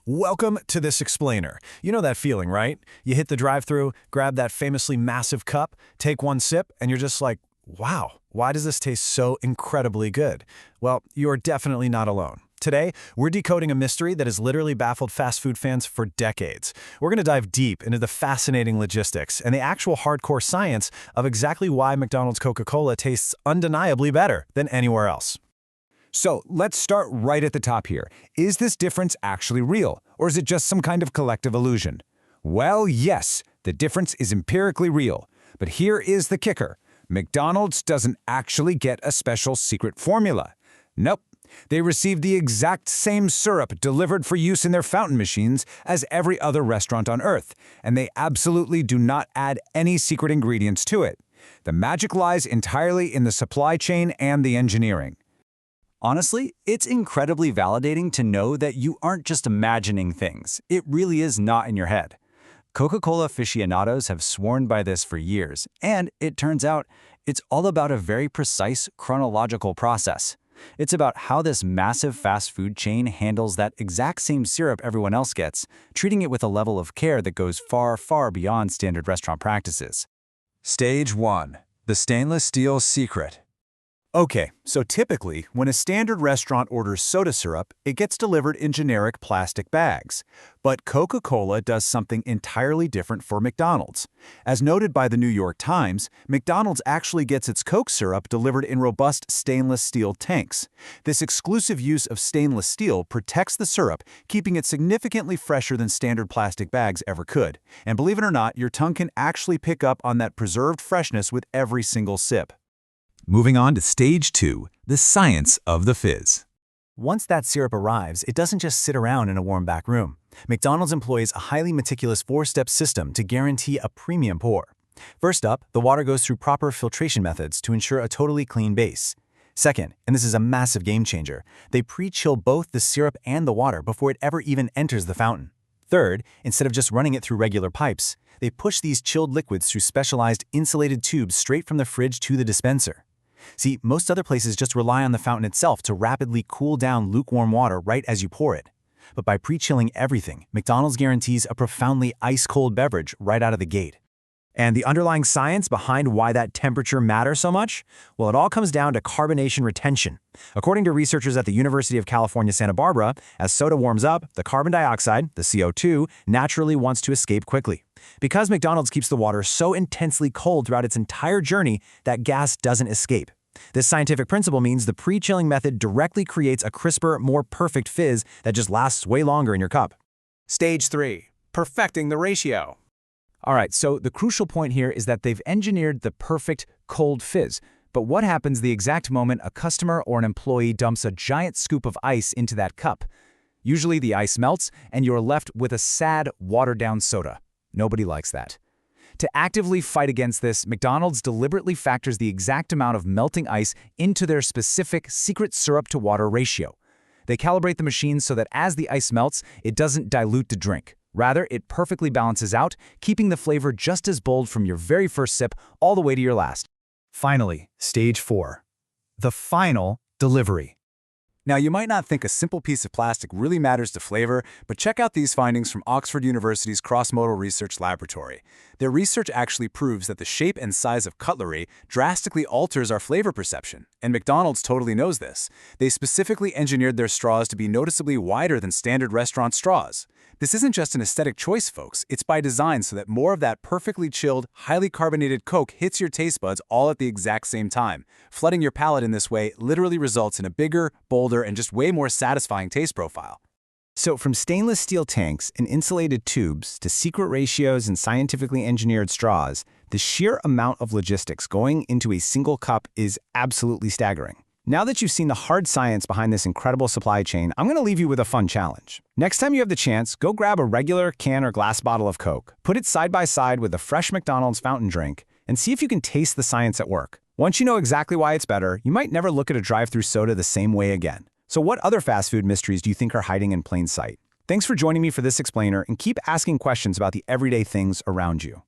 Welcome to this explainer. You know that feeling, right? You hit the drive-thru, grab that famously massive cup, take one sip, and you're just like, wow, why does this taste so incredibly good? Well, you're definitely not alone. Today, we're decoding a mystery that has literally baffled fast food fans for decades. We're going to dive deep into the fascinating logistics and the actual hardcore science of exactly why McDonald's Coca-Cola tastes undeniably better than anywhere else. So let's start right at the top here. Is this difference actually real, or is it just some kind of collective illusion? Well, yes, the difference is empirically real. But here is the kicker. McDonald's doesn't actually get a special secret formula. Nope. They receive the exact same syrup delivered for use in their fountain machines as every other restaurant on Earth, and they absolutely do not add any secret ingredients to it. The magic lies entirely in the supply chain and the engineering. Honestly, it's incredibly validating to know that you aren't just imagining things. It really is not in your head. Coca-Cola aficionados have sworn by this for years, and it turns out it's all about a very precise chronological process. It's about how this massive fast food chain handles that exact same syrup everyone else gets, treating it with a level of care that goes far, far beyond standard restaurant practices. Stage 1. The stainless steel secret. Okay, so typically, when a standard restaurant orders soda syrup, it gets delivered in generic plastic bags. But Coca-Cola does something entirely different for McDonald's. As noted by the New York Times, McDonald's actually gets its Coke syrup delivered in robust stainless steel tanks. This exclusive use of stainless steel protects the syrup, keeping it significantly fresher than standard plastic bags ever could. And believe it or not, your tongue can actually pick up on that preserved freshness with every single sip. Moving on to Stage 2, the science of the fizz. Once that syrup arrives, it doesn't just sit around in a warm back room. McDonald's employs a highly meticulous four-step system to guarantee a premium pour. First up, the water goes through proper filtration methods to ensure a totally clean base. Second, and this is a massive game changer, they pre-chill both the syrup and the water before it ever even enters the fountain. Third, instead of just running it through regular pipes, they push these chilled liquids through specialized insulated tubes straight from the fridge to the dispenser. See, most other places just rely on the fountain itself to rapidly cool down lukewarm water right as you pour it. But by pre-chilling everything, McDonald's guarantees a profoundly ice-cold beverage right out of the gate. And the underlying science behind why that temperature matters so much? Well, it all comes down to carbonation retention. According to researchers at the University of California, Santa Barbara, as soda warms up, the carbon dioxide, the CO2, naturally wants to escape quickly. Because McDonald's keeps the water so intensely cold throughout its entire journey, that gas doesn't escape. This scientific principle means the pre-chilling method directly creates a crisper, more perfect fizz that just lasts way longer in your cup. Stage 3. Perfecting the ratio. All right, so the crucial point here is that they've engineered the perfect cold fizz. But what happens the exact moment a customer or an employee dumps a giant scoop of ice into that cup? Usually the ice melts, and you're left with a sad, watered-down soda. Nobody likes that. To actively fight against this, McDonald's deliberately factors the exact amount of melting ice into their specific secret syrup-to-water ratio. They calibrate the machines so that as the ice melts, it doesn't dilute the drink. Rather, it perfectly balances out, keeping the flavor just as bold from your very first sip all the way to your last. Finally, Stage 4. The final delivery. Now, you might not think a simple piece of plastic really matters to flavor, but check out these findings from Oxford University's Cross-Modal Research Laboratory. Their research actually proves that the shape and size of cutlery drastically alters our flavor perception, and McDonald's totally knows this. They specifically engineered their straws to be noticeably wider than standard restaurant straws. This isn't just an aesthetic choice, folks. It's by design so that more of that perfectly chilled, highly carbonated Coke hits your taste buds all at the exact same time. Flooding your palate in this way literally results in a bigger, bolder, and just way more satisfying taste profile. So from stainless steel tanks and insulated tubes to secret ratios and scientifically engineered straws, the sheer amount of logistics going into a single cup is absolutely staggering. Now that you've seen the hard science behind this incredible supply chain, I'm going to leave you with a fun challenge. Next time you have the chance, go grab a regular can or glass bottle of Coke, put it side by side with a fresh McDonald's fountain drink, and see if you can taste the science at work. Once you know exactly why it's better, you might never look at a drive-thru soda the same way again. So what other fast food mysteries do you think are hiding in plain sight? Thanks for joining me for this explainer, and keep asking questions about the everyday things around you.